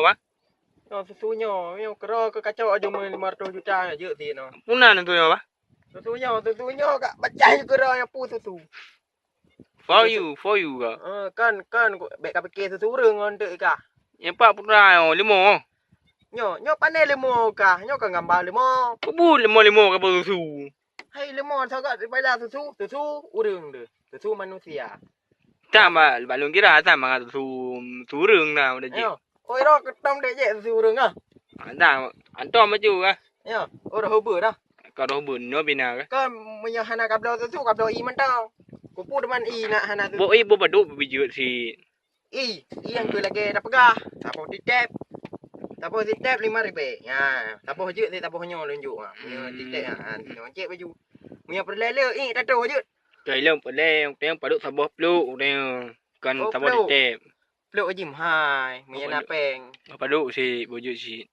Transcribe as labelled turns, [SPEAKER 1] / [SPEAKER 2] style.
[SPEAKER 1] apa?
[SPEAKER 2] Susunya kero ke kacau aja 500 juta aja sih no.
[SPEAKER 1] Puna nentunya apa?
[SPEAKER 2] Susunya kak pecah kero yang pu susu.
[SPEAKER 1] For you ka.
[SPEAKER 2] Kan baik kap ke susu reng onde ka.
[SPEAKER 1] Yang pak puna limo.
[SPEAKER 2] Nyo pane limo ka. Nyo ka ngambang limo.
[SPEAKER 1] Kebu limo ka susu.
[SPEAKER 2] Hai limo sagak daripada susu urang de. Susu manusia.
[SPEAKER 1] Sama balung kira sama susu reng na udah je.
[SPEAKER 2] Oi ro ketam dek je susu urang ah.
[SPEAKER 1] Anda anto maju ka.
[SPEAKER 2] Yo, ora hober dah.
[SPEAKER 1] Kalau bunyo bina ka.
[SPEAKER 2] Kan punya hana kablo susu kablo i mentang. Kupu deman i nak hana tu.
[SPEAKER 1] Bo i bo badu biju si.
[SPEAKER 2] I yang tu lagi dah pegah. Tapo di tap. Tapo di tap 5,000. Ha, tapo je ni tapo nyo lunjuk ah. Punya di tap ah. Nyo cek baju. Punya perlele i tato je.
[SPEAKER 1] Trời lông bật leo tiếng bật đụng sabop lu nè cần sabop đi tèm
[SPEAKER 2] Peluk jim hai. Punya napeng.
[SPEAKER 1] bật đụng thì bùi dự gì